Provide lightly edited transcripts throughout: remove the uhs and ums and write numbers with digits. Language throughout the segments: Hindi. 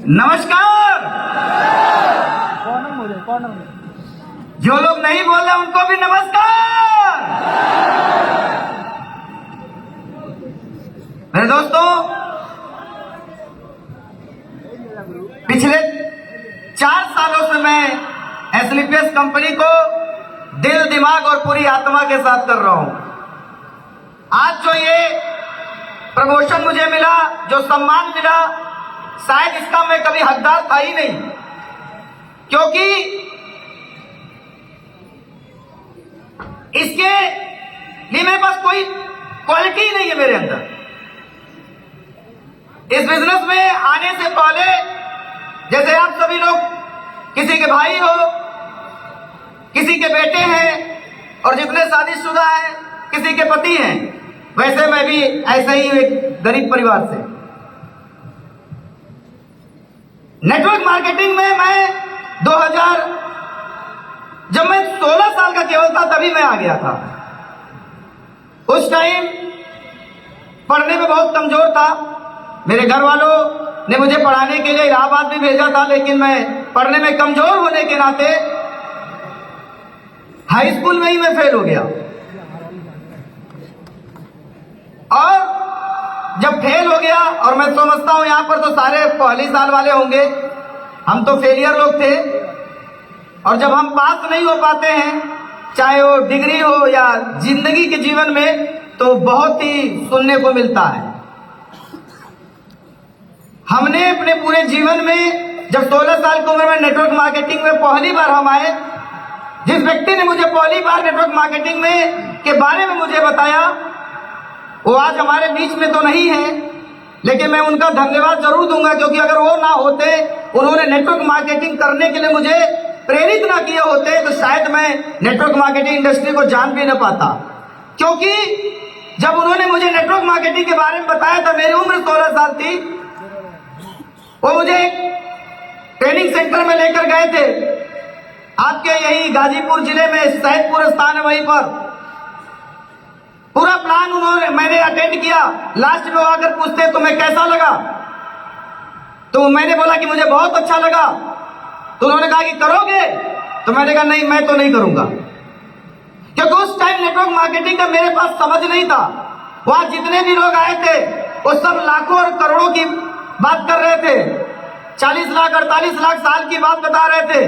नमस्कार। जो लोग नहीं बोल रहे उनको भी नमस्कार। मेरे दोस्तों, पिछले 4 सालों से मैं एसलीपीएस कंपनी को दिल, दिमाग और पूरी आत्मा के साथ कर रहा हूं। आज जो ये प्रमोशन मुझे मिला, जो सम्मान मिला, शायद इसका मैं कभी हकदार था ही नहीं, क्योंकि इसके लिए मेरे पास कोई क्वालिटी ही नहीं है मेरे अंदर। इस बिजनेस में आने से पहले जैसे आप सभी लोग किसी के भाई हो, किसी के बेटे हैं, और जितने शादीशुदा हैं किसी के पति हैं, वैसे मैं भी ऐसे ही एक गरीब परिवार से। नेटवर्क मार्केटिंग में मैं 2000 जब मैं 16 साल का केवल था तभी मैं आ गया था। उस टाइम पढ़ने में बहुत कमजोर था। मेरे घर वालों ने मुझे पढ़ाने के लिए इलाहाबाद भी भेजा था, लेकिन मैं पढ़ने में कमजोर होने के नाते हाई स्कूल में ही मैं फेल हो गया। और जब फेल हो गया, और मैं समझता हूं यहां पर तो सारे पहली साल वाले होंगे, हम तो फेलियर लोग थे। और जब हम पास नहीं हो पाते हैं, चाहे वो डिग्री हो या जिंदगी के जीवन में, तो बहुत ही सुनने को मिलता है। हमने अपने पूरे जीवन में जब 16 साल की उम्र में नेटवर्क मार्केटिंग में पहली बार हम आए, जिस व्यक्ति ने मुझे पहली बार नेटवर्क मार्केटिंग में के बारे में मुझे बताया, वो आज हमारे बीच में तो नहीं है, लेकिन मैं उनका धन्यवाद जरूर दूंगा, क्योंकि अगर वो ना होते, उन्होंने नेटवर्क मार्केटिंग करने के लिए मुझे प्रेरित ना किए होते, तो शायद मैं नेटवर्क मार्केटिंग इंडस्ट्री को जान भी ना पाता। क्योंकि जब उन्होंने मुझे नेटवर्क मार्केटिंग के बारे में बताया था, मेरी उम्र 16 साल थी। वो मुझे एक ट्रेनिंग सेंटर में लेकर गए थे, आपके यही गाजीपुर जिले में सैदपुर स्थान है, वहीं पर पूरा प्लान मैंने अटेंड किया। लास्ट में आकर पूछते तुम्हें कैसा लगा, तो मैंने बोला कि मुझे बहुत अच्छा लगा। तो उन्होंने कहा कि करोगे, तो मैंने कहा नहीं, मैं तो नहीं करूंगा, क्योंकि उस टाइम नेटवर्क मार्केटिंग का मेरे पास समझ नहीं था। वहां जितने भी लोग आए थे वो सब लाखों और करोड़ों की बात कर रहे थे, 40 लाख 48 लाख साल की बात बता रहे थे।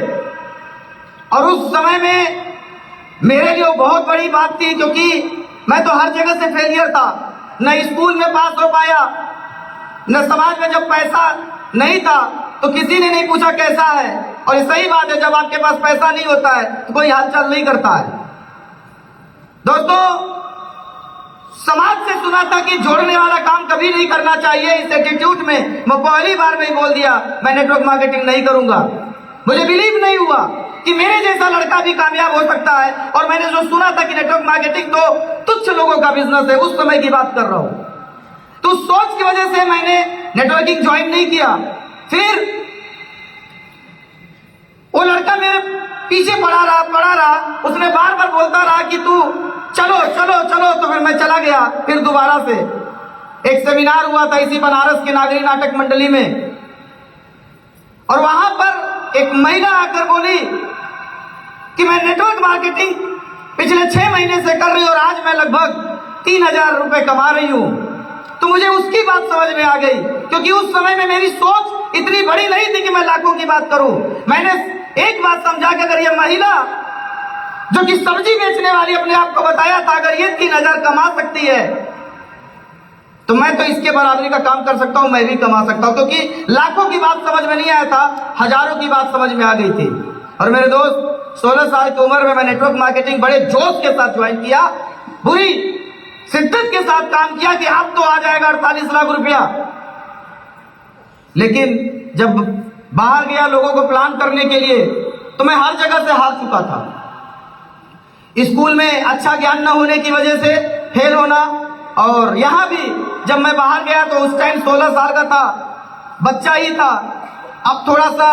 और उस समय में मेरे लिए बहुत बड़ी बात थी, क्योंकि मैं तो हर जगह से फेलियर था। न स्कूल में पास हो पाया, न समाज में जब पैसा नहीं था तो किसी ने नहीं पूछा कैसा है। और ये सही बात है, जब आपके पास पैसा नहीं होता है तो कोई हालचाल नहीं करता है। दोस्तों, समाज से सुना था कि जोड़ने वाला काम कभी नहीं करना चाहिए। इस एटीट्यूड में मैं पहली बार में ही बोल दिया मैं नेटवर्क मार्केटिंग नहीं करूंगा। मुझे बिलीव नहीं हुआ कि मेरे जैसा लड़का भी कामयाब हो सकता है। और मैंने जो सुना था कि नेटवर्क मार्केटिंग तो तुच्छ लोगों का बिजनेस है, उस समय की बात कर रहा हूं। तो सोच की वजह से मैंने नेटवर्किंग ज्वाइन नहीं किया। फिर वो लड़का मेरे पीछे पड़ा रहा, उसने बार बार बोलता रहा कि तू चलो चलो चलो। तो फिर मैं चला गया। फिर दोबारा से एक सेमिनार हुआ था इसी बनारस के नागरी नाटक मंडली में, और वहां पर एक महिला आकर बोली कि मैं नेटवर्क मार्केटिंग पिछले 6 महीने से कर रही हूं और आज मैं लगभग 3000 रुपए कमा रही हूं। तो मुझे उसकी बात समझ में आ गई, क्योंकि उस समय में मेरी सोच इतनी बड़ी नहीं थी कि मैं लाखों की बात करूं। मैंने एक बात समझा कि अगर ये महिला जो कि सब्जी बेचने वाली अपने आप को बताया था, अगर ये 3000 कमा सकती है तो मैं तो इसके बराबरी का काम कर सकता हूं, मैं भी कमा सकता हूं। क्योंकि लाखों की बात समझ में नहीं आया था, हजारों की बात समझ में आ गई थी। और मेरे दोस्त, 16 साल की उम्र में मैं नेटवर्क मार्केटिंग बड़े जोश के साथ ज्वाइन किया, पूरी शिद्दत के साथ काम किया कि आप तो आ जाएगा 48 लाख रुपया। लेकिन जब बाहर गया लोगों को प्लान करने के लिए, तो मैं हर जगह से हार चुका था। स्कूल में अच्छा ज्ञान न होने की वजह से फेल होना, और यहां भी जब मैं बाहर गया तो उस टाइम 16 साल का था, बच्चा ही था। अब थोड़ा सा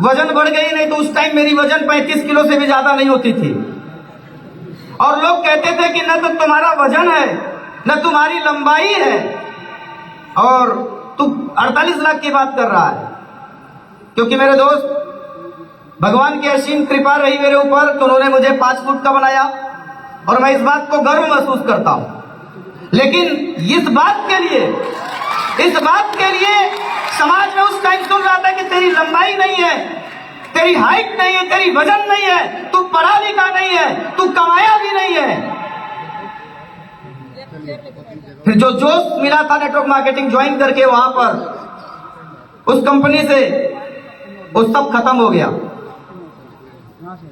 वजन बढ़ गई, नहीं तो उस टाइम मेरी वजन 35 किलो से भी ज्यादा नहीं होती थी। और लोग कहते थे कि न तो तुम्हारा वजन है, न तुम्हारी लंबाई है, और तू 48 लाख की बात कर रहा है। क्योंकि मेरे दोस्त, भगवान की असीम कृपा रही मेरे ऊपर तो उन्होंने मुझे 5 फुट का बनाया और मैं इस बात को गर्व महसूस करता हूं। लेकिन इस बात के लिए समाज में उस टाइम सुन रहा था कि तेरी लंबाई नहीं है, तेरी हाइट नहीं है, तेरी वजन नहीं है, तू पढ़ा लिखा नहीं है, तू कमाया भी नहीं है। फिर जो जोश मिला था नेटवर्क मार्केटिंग ज्वाइन करके वहां पर उस कंपनी से, वो सब खत्म हो गया।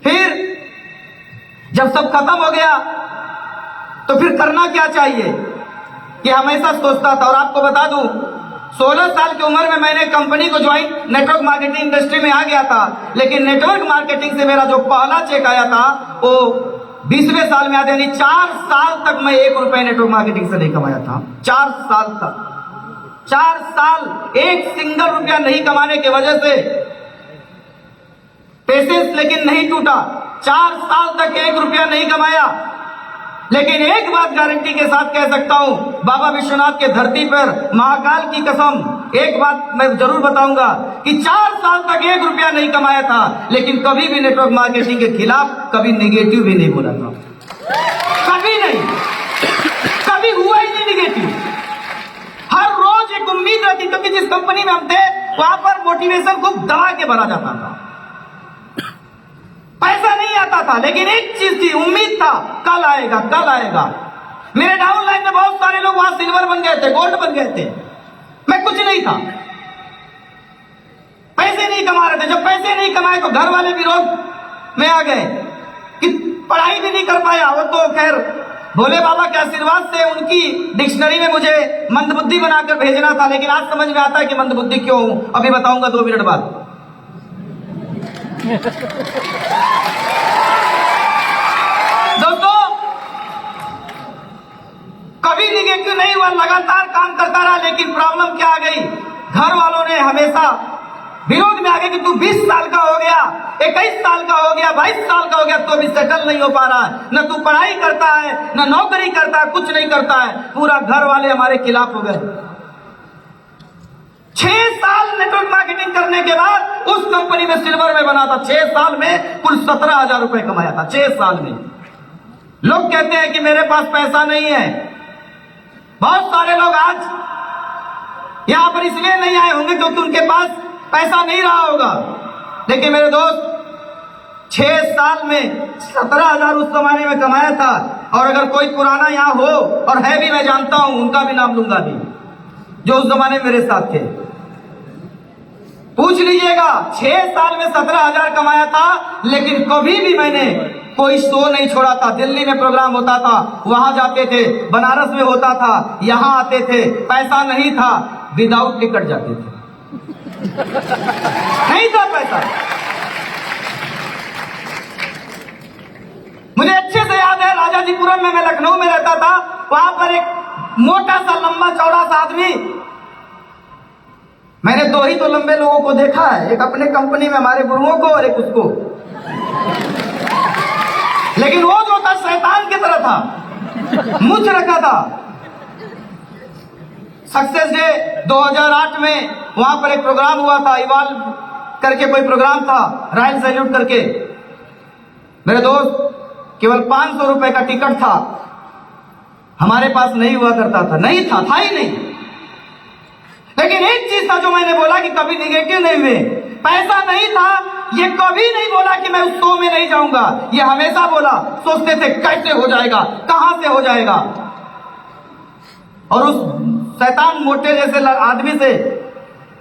फिर जब सब खत्म हो गया तो फिर करना क्या चाहिए, कि हमेशा सोचता था। और आपको बता दूं, 16 साल की उम्र में मैंने कंपनी को ज्वाइन, नेटवर्क मार्केटिंग इंडस्ट्री में आ गया था। लेकिन नेटवर्क मार्केटिंग से मेरा जो पहला चेक आया था वो 20वें साल में आया, यानी 4 साल तक मैं 1 रुपए नेटवर्क मार्केटिंग से नहीं कमाया था। 4 साल तक, 4 साल एक सिंगल रुपया नहीं कमाने की वजह से पेशेंस लेकिन नहीं टूटा। 4 साल तक 1 रुपया नहीं कमाया। लेकिन एक बात गारंटी के साथ कह सकता हूं, बाबा विश्वनाथ के धरती पर महाकाल की कसम, एक बात मैं जरूर बताऊंगा कि 4 साल तक 1 रुपया नहीं कमाया था, लेकिन कभी भी नेटवर्क मार्केटिंग के खिलाफ कभी निगेटिव भी नहीं बोला था। कभी नहीं, कभी हुआ ही नहीं निगेटिव। हर रोज एक उम्मीद रहती, क्योंकि जिस कंपनी में हम थे वहां पर मोटिवेशन खूब दबा के भरा जाता था। पैसा नहीं आता था, लेकिन एक चीज थी, उम्मीद था, कल आएगा, कल आएगा। मेरे डाउन लाइन में बहुत सारे लोग वहां सिल्वर बन गए थे, गोल्ड बन गए थे। मैं कुछ नहीं था, पैसे नहीं कमा रहे थे। जब पैसे नहीं कमाए तो घर वाले विरोध में आ गए कि पढ़ाई भी नहीं कर पाया। वो तो खैर भोले बाबा के आशीर्वाद से उनकी डिक्शनरी में मुझे मंदबुद्धि बनाकर भेजना था, लेकिन आज समझ में आता है कि मंदबुद्धि क्यों हूं। अभी बताऊंगा 2 मिनट बाद। दोस्तों, कभी निगेटिव नहीं हुआ, लगातार काम करता रहा। लेकिन प्रॉब्लम क्या आ गई, घर वालों ने हमेशा विरोध में आ गए कि तू 20 साल का हो गया, 21 साल का हो गया, 22 साल का हो गया, तो भी सेटल नहीं हो पा रहा है। न तू पढ़ाई करता है, न नौकरी करता है, कुछ नहीं करता है। पूरा घर वाले हमारे खिलाफ हो गए। 6 साल नेटवर्क मार्केटिंग करने के बाद उस कंपनी में सिल्वर में बना था। 6 साल में कुल 17,000 रुपए कमाया था। 6 साल में। लोग कहते हैं कि मेरे पास पैसा नहीं है। बहुत सारे लोग आज यहां पर इसलिए नहीं आए होंगे क्योंकि उनके पास पैसा नहीं रहा होगा। लेकिन मेरे दोस्त, 6 साल में 17,000 उस जमाने में कमाया था। और अगर कोई पुराना यहां हो, और है भी, मैं जानता हूं, उनका भी नाम लूंगा भी, जो उस जमाने में मेरे साथ थे। पूछ लीजिएगा, 6 साल में 17,000 कमाया था, लेकिन कभी भी मैंने कोई शो नहीं छोड़ा था। दिल्ली में प्रोग्राम होता था, वहां जाते थे। बनारस में होता था, यहां आते थे। पैसा नहीं था, विदाउट टिकट जाते थे। नहीं था पैसा। मुझे अच्छे से याद है, राजाजीपुरम में मैं लखनऊ में रहता था। वहां पर एक मोटा सा लंबा चौड़ा सा आदमी, मैंने 2 ही तो लंबे लोगों को देखा है, एक अपने कंपनी में हमारे गुरुओं को और एक उसको। लेकिन वो जो था शैतान की तरह था, मुझ रखा था। सक्सेस डे 2008 में वहां पर एक प्रोग्राम हुआ था, इवाल करके कोई प्रोग्राम था, रॉयल सैल्यूट करके। मेरे दोस्त, केवल 500 रुपए का टिकट था। हमारे पास नहीं हुआ करता था, नहीं था ही नहीं। लेकिन एक चीज था जो मैंने बोला कि कभी निगेटिव नहीं हुए। पैसा नहीं था, ये कभी नहीं बोला कि मैं उस शो में नहीं जाऊंगा। ये हमेशा बोला, सोचते थे कैसे हो जाएगा, कहां से हो जाएगा। और उस शैतान मोटे जैसे आदमी से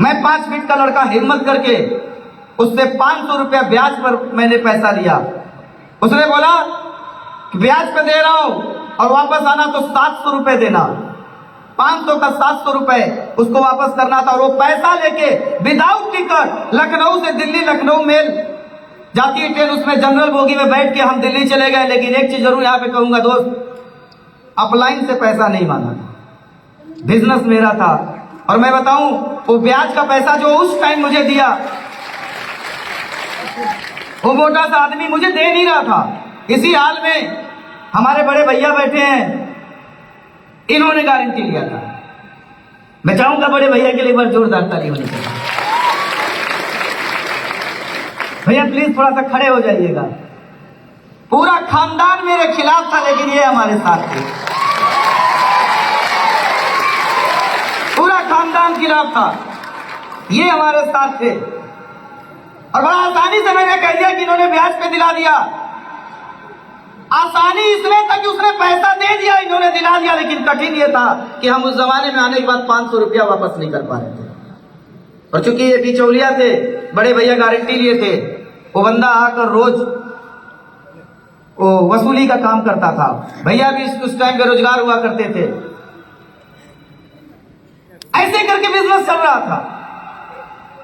मैं 5 फीट का लड़का हिम्मत करके उससे 500 रुपया ब्याज पर मैंने पैसा लिया। उसने बोला कि ब्याज पे दे रहा हूं और वापस आना तो 700 रुपए देना। 500 का 700 रुपए उसको वापस करना था। और वो पैसा लेके विदाउट टिकट लखनऊ से दिल्ली, लखनऊ मेल जाती है ट्रेन, उसमें जनरल बोगी में बैठ के हम दिल्ली चले गए। लेकिन एक चीज जरूर यहां पे कहूंगा दोस्त, अपलाइन से पैसा नहीं मांगा था, बिजनेस मेरा था। और मैं बताऊं, वो ब्याज का पैसा जो उस टाइम मुझे दिया, वो मोटा सा आदमी मुझे दे नहीं रहा था। इसी हाल में हमारे बड़े भैया बैठे हैं, इन्होंने गारंटी लिया था। मैं चाहूंगा बड़े भैया के लिए एक बार जोरदार ताली होनी चाहिए। भैया प्लीज थोड़ा सा खड़े हो जाइएगा। पूरा खानदान मेरे खिलाफ था, लेकिन ये हमारे साथ थे। पूरा खानदान खिलाफ था, ये हमारे साथ थे। और बड़ा आसानी से मैंने कह दिया कि इन्होंने ब्याज पे दिला दिया। आसानी इसमें था कि उसने पैसा दे दिया, इन्होंने दिला दिया। लेकिन कठिन ये था कि हम उस जमाने में आने के बाद 500 रुपया वापस नहीं कर पा रहे थे। और चूंकि ये बिचौलिया थे, बड़े भैया गारंटी लिए थे, वो बंदा आकर रोज वो वसूली का काम करता था। भैया भी उस टाइम बेरोजगार हुआ करते थे। ऐसे करके बिजनेस चल रहा था।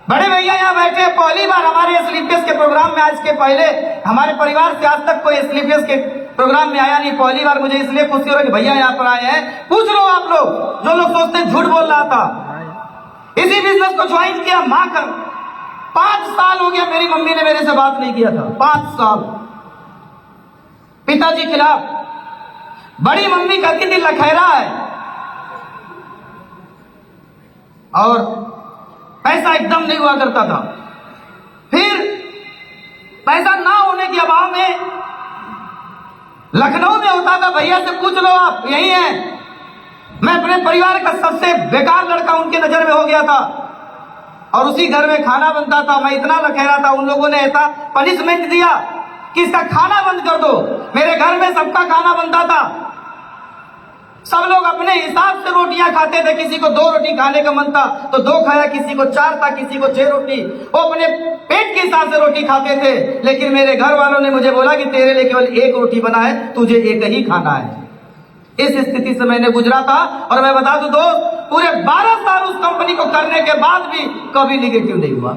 बड़े भैया यहाँ बैठे, पहली बार हमारे स्लीपलेस के प्रोग्राम में, आज के पहले हमारे परिवार से आज तक कोई स्लीपलेस के प्रोग्राम में आया नहीं। पहली बार मुझे इसलिए खुशी हो रही है कि भैया यहाँ पर आए हैं। पूछ लो आप लोग, जो लोग सोचते हैं झूठ बोल रहा था। इसी बिजनेस को ज्वाइन किया मां कर 5 साल हो गया, मेरी मम्मी ने मेरे से बात नहीं किया था। 5 साल पिताजी खिलाफ। बड़ी मम्मी कहती थी लखैरा है, और पैसा एकदम नहीं हुआ करता था। फिर पैसा ना होने के अभाव में लखनऊ में होता था। भैया से पूछ लो, आप यही हैं। मैं अपने परिवार का सबसे बेकार लड़का उनके नजर में हो गया था, और उसी घर में खाना बनता था। मैं इतना लखेरा था, उन लोगों ने ऐसा पनिशमेंट दिया कि इसका खाना बंद कर दो। मेरे घर में सबका खाना बनता था, सब लोग अपने हिसाब से रोटियां खाते थे। किसी को 2 रोटी खाने का मन था तो 2 खाया, किसी को 4 था, किसी को 6 रोटी। वो अपने पेट के हिसाब से रोटी खाते थे। लेकिन मेरे घर वालों ने मुझे बोला कि तेरे लिए केवल 1 रोटी बना है, तुझे 1 ही खाना है। इस स्थिति से मैंने गुजरा था। और मैं बता दूं दोस्त, पूरे 12 साल उस कंपनी को करने के बाद भी कभी निगेटिव नहीं हुआ,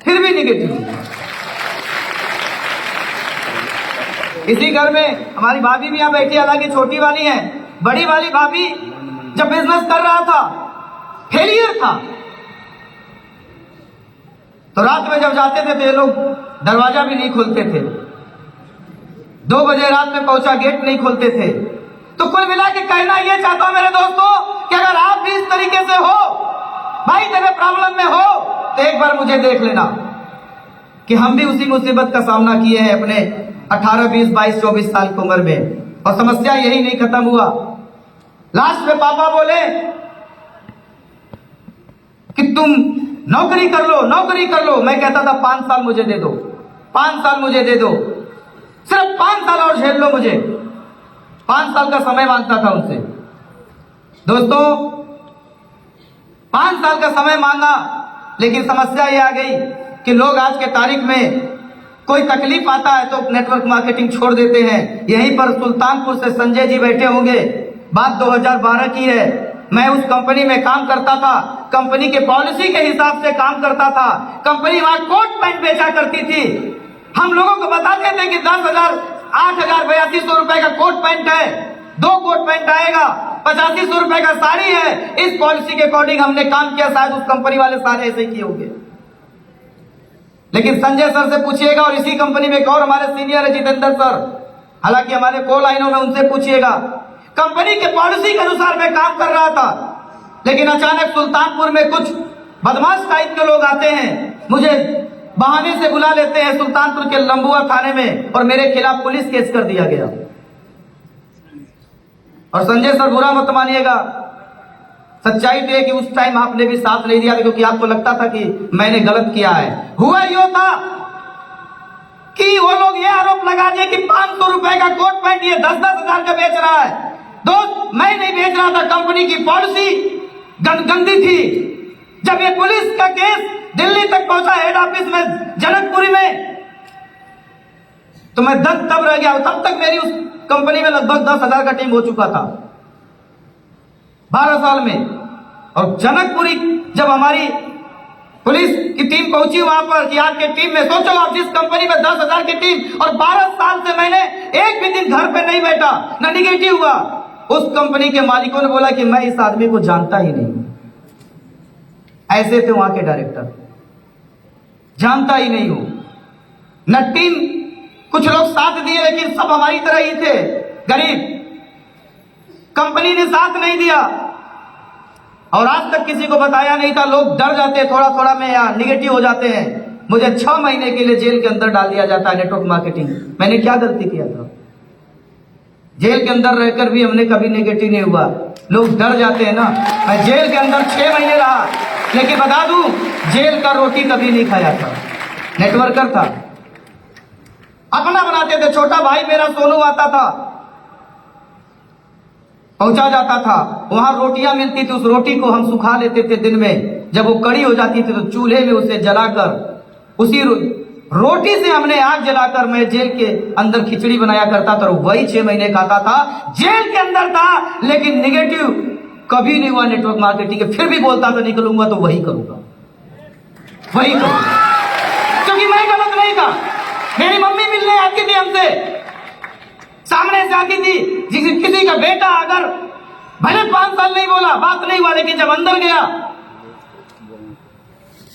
फिर भी निगेटिव हुआ। इसी घर में हमारी भाभी भी यहाँ बैठी, हालांकि छोटी वाली है। बड़ी वाली भाभी जब बिजनेस कर रहा था, फेलियर था, तो रात में जब जाते थे तो ये लोग दरवाजा भी नहीं खोलते थे। 2 बजे रात में पहुंचा, गेट नहीं खोलते थे। तो कुल मिला के कहना ये चाहता हूं मेरे दोस्तों कि अगर आप भी इस तरीके से हो, भाई तेरे प्रॉब्लम में हो, तो एक बार मुझे देख लेना कि हम भी उसी मुसीबत का सामना किए हैं अपने 18, 20, 22, 24 साल की उम्र में। और समस्या यही नहीं खत्म हुआ। लास्ट में पापा बोले कि तुम नौकरी कर लो, नौकरी कर लो। मैं कहता था 5 साल मुझे दे दो, 5 साल मुझे दे दो, सिर्फ 5 साल और झेल लो मुझे। 5 साल का समय मांगता था उनसे। दोस्तों 5 साल का समय मांगा, लेकिन समस्या ये आ गई कि लोग आज के तारीख में कोई तकलीफ आता है तो नेटवर्क मार्केटिंग छोड़ देते हैं। यहीं पर सुल्तानपुर से संजय जी बैठे होंगे। बात 2012 की है। मैं उस कंपनी में काम करता था, कंपनी के पॉलिसी के हिसाब से काम करता था। कंपनी वहां कोट पैंट बेचा करती थी। हम लोगों को बताते थे कि 10,000, 8,000, 8200 रुपए का कोट पैंट है, 2 कोट पैंट आएगा, 8500 रुपए का साड़ी है। इस पॉलिसी के अकॉर्डिंग हमने काम किया। शायद उस कंपनी वाले सारे ऐसे ही किए होंगे। लेकिन संजय सर से पूछिएगा, और इसी कंपनी में एक और हमारे सीनियर है जितेंद्र सर, हालांकि हमारे कॉल लाइनों में, उनसे पूछिएगा। कंपनी के पॉलिसी के अनुसार मैं काम कर रहा था, लेकिन अचानक सुल्तानपुर में कुछ बदमाश टाइप के लोग आते हैं, मुझे बहाने से बुला लेते हैं सुल्तानपुर के लंबुआ थाने में, और मेरे खिलाफ पुलिस केस कर दिया गया। और संजय सर बुरा मत मानिएगा, सच्चाई तो है कि उस टाइम आपने भी साथ नहीं दिया, क्योंकि आपको लगता था कि मैंने गलत किया है। हुआ यो था कि वो लोग ये आरोप लगा दिए कि 500 रुपए का कोट पैंट ये 10-10 हजार का बेच रहा है। दोस्त मैं नहीं बेच रहा था, कंपनी की पॉलिसी गंदी थी। जब ये पुलिस का केस दिल्ली तक पहुंचा, हेड ऑफिस में जनकपुरी में, तो मैं दब रह गया। तब तक मेरी उस कंपनी में लगभग 10,000 का टीम हो चुका था 12 साल में। और जनकपुरी जब हमारी पुलिस की टीम पहुंची वहां पर कि आपके टीम में, सोचो आप जिस कंपनी में 10,000 की टीम, और 12 साल से मैंने एक भी दिन घर पे नहीं बैठा, ना निगेटिव हुआ। उस कंपनी के मालिकों ने बोला कि मैं इस आदमी को जानता ही नहीं। ऐसे थे वहां के डायरेक्टर, जानता ही नहीं हूं। न टीम, कुछ लोग साथ दिए लेकिन सब हमारी तरह ही थे, गरीब। कंपनी ने साथ नहीं दिया। और आज तक किसी को बताया नहीं था। लोग डर जाते हैं थोड़ा थोड़ा में या निगेटिव हो जाते हैं। मुझे 6 महीने के लिए जेल के अंदर डाल दिया जाता है नेटवर्क मार्केटिंग। मैंने क्या गलती किया था? जेल के अंदर रहकर भी हमने कभी नेगेटिव नहीं हुआ। लोग डर जाते हैं ना। मैं जेल के अंदर 6 महीने रहा, लेकिन बता दूं जेल का रोटी कभी नहीं खाया था। नेटवर्कर था, अपना बनाते थे। छोटा भाई मेरा सोनू आता था, पहुंचा जाता था, वहां रोटियां मिलती थी, उस रोटी को हम सुखा लेते थे दिन में। जब वो कड़ी हो जाती थी तो चूल्हे में उसे जलाकर उसी रोटी से हमने आग जलाकर मैं जेल के अंदर खिचड़ी बनाया करता था। वही 6 महीने खाता था, जेल के अंदर था, लेकिन निगेटिव कभी नहीं हुआ नेटवर्क मार्केटिंग के। फिर भी बोलता था निकलूंगा तो वही करूंगा, वही करूंगा, क्योंकि मैं गलत नहीं था। मेरी मम्मी मिलने आती थी हमसे, सामने से आती थी। किसी का बेटा अगर भले 5 साल नहीं बोला, बात नहीं हुआ, लेकिन जब अंदर गया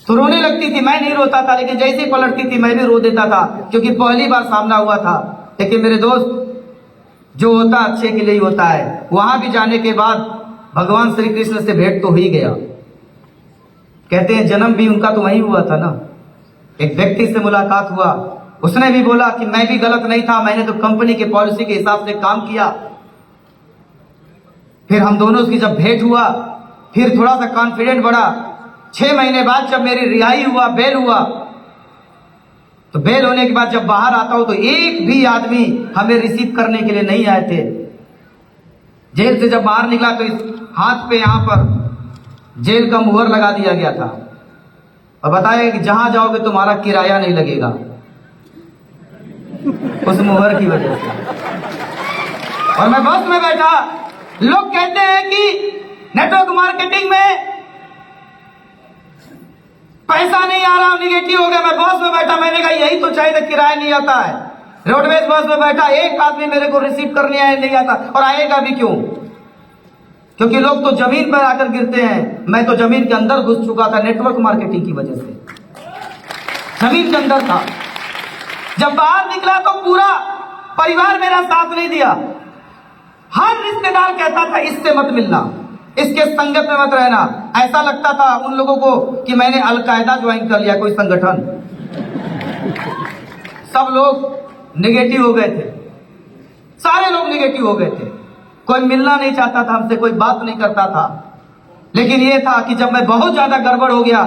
तो रोने लगती थी। मैं नहीं रोता था, लेकिन जैसे ही पलटती थी मैं भी रो देता था, क्योंकि पहली बार सामना हुआ था। लेकिन मेरे दोस्त, जो होता अच्छे के लिए ही होता है। वहां भी जाने के बाद भगवान श्री कृष्ण से भेंट तो ही गया। कहते हैं जन्म भी उनका तो वहीं हुआ था ना। एक व्यक्ति से मुलाकात हुआ, उसने भी बोला कि मैं भी गलत नहीं था, मैंने तो कंपनी के पॉलिसी के हिसाब से काम किया। फिर हम दोनों की जब भेंट हुआ, फिर थोड़ा सा कॉन्फिडेंट बढ़ा। 6 महीने बाद जब मेरी रिहाई हुआ, बेल हुआ, तो बेल होने के बाद जब बाहर आता हूं तो एक भी आदमी हमें रिसीव करने के लिए नहीं आए थे। जेल से जब बाहर निकला तो इस हाथ पे यहां पर जेल का मुहर लगा दिया गया था और बताया कि जहां जाओगे तुम्हारा किराया नहीं लगेगा, उस मुहर की वजह से। और मैं बस में बैठा, लोग कहते हैं कि नेटवर्क मार्केटिंग में पैसा नहीं आ रहा, निगेटिव हो गया। मैं बस में बैठा, मैंने कहा यही तो चाहिए था, किराया नहीं आता है। रोडवेज बस में बैठा, एक आदमी मेरे को रिसीव करने आया नहीं आता, और आएगा भी क्यों? क्योंकि लोग तो जमीन पर आकर गिरते हैं। मैं तो जमीन के अंदर घुस चुका था नेटवर्क मार्केटिंग की वजह से, जमीन के अंदर था। जब बाहर निकला तो पूरा परिवार मेरा साथ नहीं दिया। हर रिश्तेदार कहता था इससे मत मिलना, इसके संगत में मत रहना। ऐसा लगता था उन लोगों को कि मैंने अलकायदा ज्वाइन कर लिया, कोई संगठन। सब लोग निगेटिव हो गए थे, सारे लोग निगेटिव हो गए थे। कोई मिलना नहीं चाहता था हमसे, कोई बात नहीं करता था। लेकिन यह था कि जब मैं बहुत ज्यादा गड़बड़ हो गया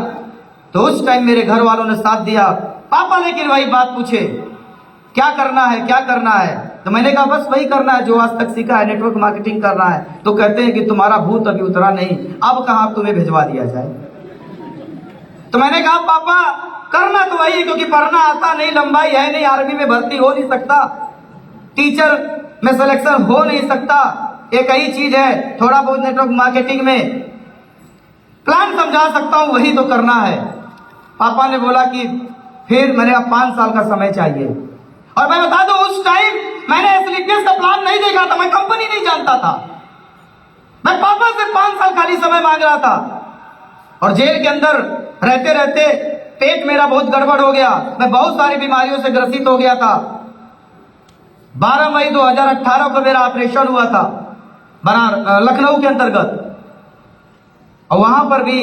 तो उस टाइम मेरे घर वालों ने साथ दिया। पापा लेकिन वही बात पूछे, क्या करना है, क्या करना है? तो मैंने कहा बस वही करना है जो आज तक सीखा है, नेटवर्क मार्केटिंग करना है। तो कहते हैं कि तुम्हारा भूत अभी उतरा नहीं, अब कहां तुम्हें भिजवा दिया जाए। तो मैंने कहा पापा करना तो वही है, क्योंकि पढ़ना आता नहीं, लंबाई है नहीं, आर्मी में भर्ती हो नहीं सकता, टीचर में सिलेक्शन हो नहीं सकता। एक ही चीज है, थोड़ा बहुत नेटवर्क मार्केटिंग में प्लान समझा सकता हूं, वही तो करना है। पापा ने बोला कि फिर मैंने अब 5 साल का समय चाहिए। और मैं बता दूं उस टाइम मैंने एथलीट्स का प्लान नहीं देखा था, मैं कंपनी नहीं जानता था। मैं पापा से 5 साल खाली समय मांग रहा था। और जेल के अंदर रहते रहते पेट मेरा बहुत गड़बड़ हो गया, मैं बहुत सारी बीमारियों से ग्रसित हो गया था। 12 मई 2018 को मेरा ऑपरेशन हुआ था लखनऊ के अंतर्गत, और वहां पर भी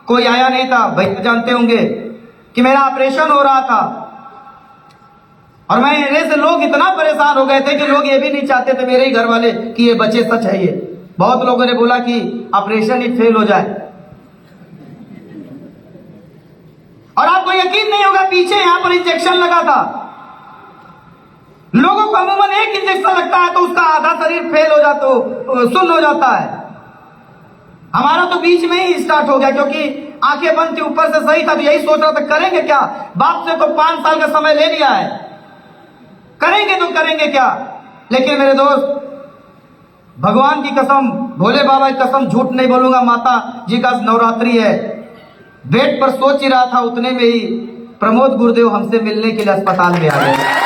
कोई आया नहीं था। भाई जानते होंगे कि मेरा ऑपरेशन हो रहा था, और मेरे से लोग इतना परेशान हो गए थे कि लोग ये भी नहीं चाहते थे, मेरे ही घर वाले, कि ये बच्चे सच है। ये बहुत लोगों ने बोला कि ऑपरेशन ही फेल हो जाए। और आपको यकीन नहीं होगा, पीछे यहां पर इंजेक्शन लगा था। लोगों को अमूमन एक इंजेक्शन लगता है तो उसका आधा शरीर फेल हो जाता, सुन्न हो जाता है। हमारा तो बीच में ही स्टार्ट हो गया, क्योंकि आंखें बंद थी, ऊपर से सही था। तो यही सोच रहा था करेंगे क्या, बाप से तो 5 साल का समय ले लिया है, करेंगे तो करेंगे क्या। लेकिन मेरे दोस्त, भगवान की कसम, भोले बाबा की कसम, झूठ नहीं बोलूंगा, माता जी का नवरात्रि है, बेड पर सोच ही रहा था, उतने में ही प्रमोद गुरुदेव हमसे मिलने के लिए अस्पताल में आ गए।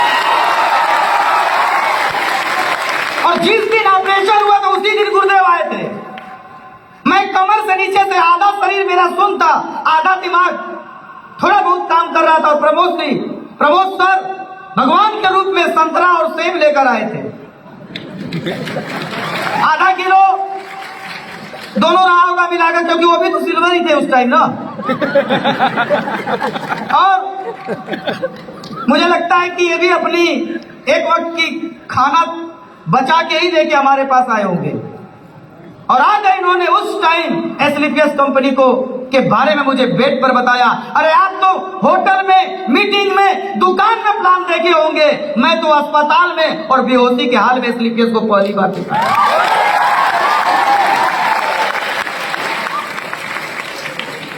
और जिस दिन ऑपरेशन हुआ तो उसी दिन गुरुदेव आए थे। मैं कमर से नीचे से आधा शरीर मेरा सुन्न था, आधा दिमाग थोड़ा बहुत काम कर रहा था। और प्रमोद सर भगवान के रूप में संतरा और सेब लेकर आए थे। आधा किलो दोनों रहा होगा मिलाकर, क्योंकि वो भी तो सिल्वर ही थे उस टाइम ना। और मुझे लगता है कि ये भी अपनी एक वक्त की खाना बचा के ही लेके हमारे पास आए होंगे। और आज इन्होंने उस टाइम एसलीपीएस कंपनी को के बारे में मुझे बेड पर बताया। अरे आप तो होटल में, मीटिंग में, दुकान में प्लान देखे होंगे, मैं तो अस्पताल में और बेहोशी के हाल में एसलीपीएस को पहली बार देखा।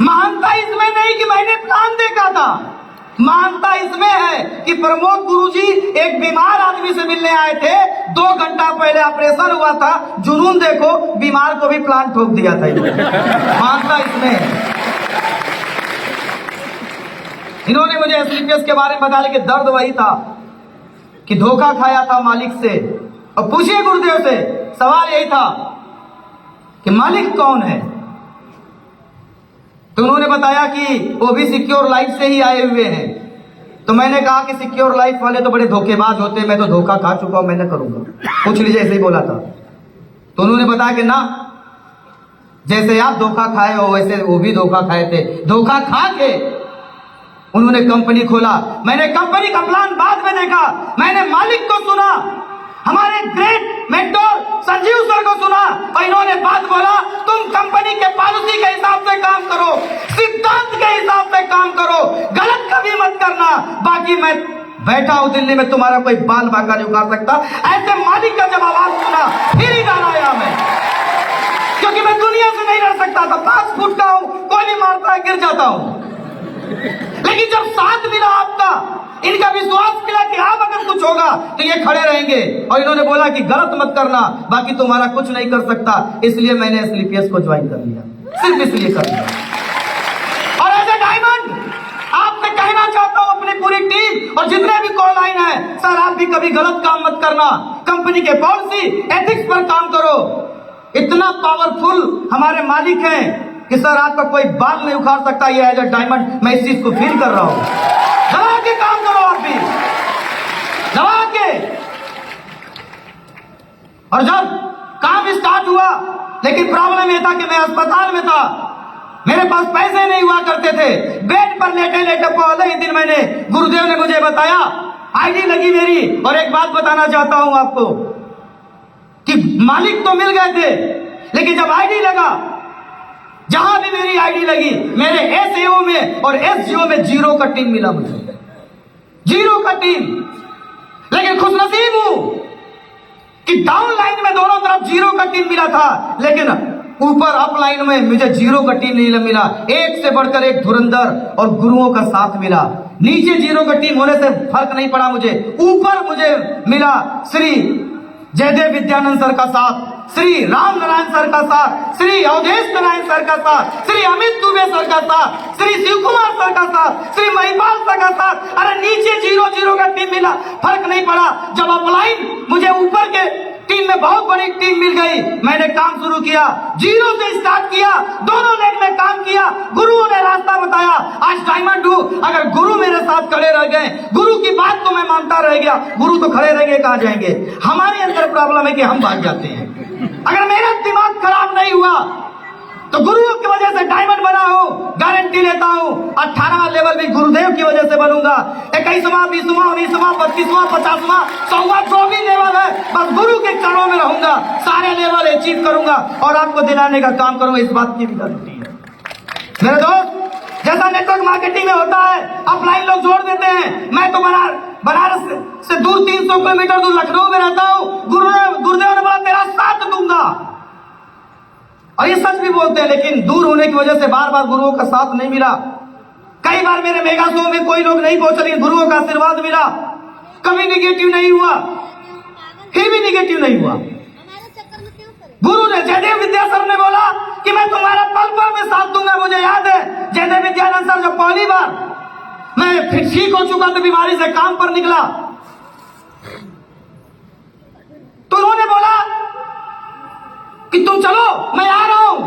महानता इसमें नहीं कि मैंने प्लान देखा था, महानता इसमें है कि प्रमोद गुरुजी एक बीमार आदमी से मिलने आए थे, 2 घंटा पहले ऑपरेशन हुआ था, जुनून देखो, बीमार को भी प्लान ठोक दिया था। महानता इसमें है। इन्होंने मुझे एसलीपीएस के बारे में बताया कि दर्द वही था कि धोखा खाया था मालिक से। और पूछिए गुरुदेव से, सवाल यही था कि मालिक कौन है। तो उन्होंने बताया कि वो भी सिक्योर लाइफ से ही आए हुए हैं। तो मैंने कहा कि सिक्योर लाइफ वाले तो बड़े धोखेबाज होते हैं, मैं तो धोखा खा चुका हूं, मैं न करूंगा, पूछ लीजिए, ऐसे ही बोला था। तो उन्होंने बताया कि ना, जैसे आप धोखा खाए हो वैसे वो भी धोखा खाए थे। धोखा खा के उन्होंने कंपनी खोला। मैंने कंपनी का प्लान बाद में देखा, मैंने मालिक को सुना, हमारे ग्रेट मेंटोर संजीव सर को सुना, और इन्होंने बात बोला, तुम कंपनी के पॉलिसी के हिसाब से काम करो, सिद्धांत के हिसाब से काम करो, गलत कभी मत करना, बाकी मैं बैठा हूं दिल्ली में, तुम्हारा कोई बाल बांका नहीं उखाड़ सकता। ऐसे मालिक का जब आवाज सुना, फिर ही डर आया मैं, क्योंकि मैं दुनिया से नहीं लड़ सकता था, 5 फुट का हूं, कोई भी मारता है गिर जाता हूं। लेकिन जब साथ मिला आपका, इनका विश्वास मिला कि आप अगर कुछ होगा तो ये खड़े रहेंगे, और इन्होंने बोला कि गलत मत करना, बाकी तुम्हारा कुछ नहीं कर सकता, इसलिए मैंने एसलीपीएस को ज्वाइन कर लिया, सिर्फ इसलिए कर लिया। और एज ए डायमंड आपसे कहना चाहता हूं अपनी पूरी टीम और जितने भी कॉल लाइन है, सर आप भी कभी गलत काम मत करना, कंपनी के पॉलिसी एथिक्स पर काम करो। इतना पावरफुल हमारे मालिक हैं कि सर आपका कोई बाल नहीं उखाड़ सकता, ये एज ए डायमंड मैं इस चीज को फील कर रहा हूं। दबा के काम करो आप भी, दबा के। और जब काम स्टार्ट हुआ, लेकिन प्रॉब्लम यह था कि मैं अस्पताल में था, मेरे पास पैसे नहीं हुआ करते थे, बेड पर लेटे लेटे पहले ही दिन मैंने, गुरुदेव ने मुझे बताया, आईडी लगी मेरी। और एक बात बताना चाहता हूं आपको कि मालिक तो मिल गए थे, लेकिन जब आईडी लगा, जहां भी मेरी आईडी लगी, मेरे एसएओ में और एसजीओ में 0 का टीम मिला मुझे, 0 का टीम। लेकिन खुशनसीब हूं कि डाउन लाइन में दोनों तरफ 0 का टीम मिला था, लेकिन ऊपर अप लाइन में मुझे 0 का टीम नहीं मिला। एक से बढ़कर एक धुरंधर और गुरुओं का साथ मिला। नीचे 0 का टीम होने से फर्क नहीं पड़ा मुझे, ऊपर मुझे मिला श्री जयदेव विद्यानंद सर का साथ, श्री राम नारायण सर का साथ, श्री अवधेश नारायण सर का साथ, श्री अमित दुबे सर का साथ, श्री शिव कुमार सर का साथ, श्री महिपाल सर का साथ। अरे नीचे 0-0 का टीम मिला, फर्क नहीं पड़ा। जब अपलाइन मुझे ऊपर के टीम में बहुत बड़ी टीम मिल गई, मैंने काम शुरू किया, 0 से स्टार्ट किया, दोनों लेग में काम किया, गुरुओं ने रास्ता बताया, आज डायमंड हूं। अगर गुरु मेरे साथ खड़े रह गए, गुरु की बात तो मैं मानता रह गया, गुरु तो खड़े रहेंगे, कहां जाएंगे। हमारे अंदर प्रॉब्लम है कि हम भाग जाते हैं। अगर मेरा दिमाग खराब नहीं हुआ तो गुरुओं की वजह से डायमंड बना हूं, गारंटी लेता हूं 18वां लेवल भी गुरुदेव की वजह से बनूंगा। 21वां, 20वां, 19वां, 25वां, 50वां, 100वां जो भी लेवल है, बस गुरु के चरणों में रहूंगा, सारे लेवल अचीव करूंगा और आपको दिलाने का काम करूंगा, इस बात की भी गारंटी है। मेरे दोस्त, जैसा नेटवर्क मार्केटिंग में होता है, अपलाइन लोग जोड़ देते हैं। मैं तो बनारस से दूर 300 किलोमीटर दूर लखनऊ में रहता हूं, गुरुदेव ने बोला तेरा साथ दूंगा, और ये सच भी बोलते हैं। लेकिन दूर होने की वजह से बार बार गुरुओं का साथ नहीं मिला। कई बार मेरे मेगा शो में कोई लोग नहीं पहुंचे, लेकिन गुरुओं का आशीर्वाद मिला, कभी निगेटिव नहीं हुआ, फिर भी निगेटिव नहीं हुआ। गुरु ने, जयदेव विद्या सर ने बोला कि मैं तुम्हारा पल पल में साथ दूंगा। मुझे याद है जयदेव विद्यानंद सर जब पहली बार मैं फिर ठीक हो चुका तो बीमारी से काम पर निकला, तो उन्होंने बोला कि तुम चलो, मैं आ रहा हूं।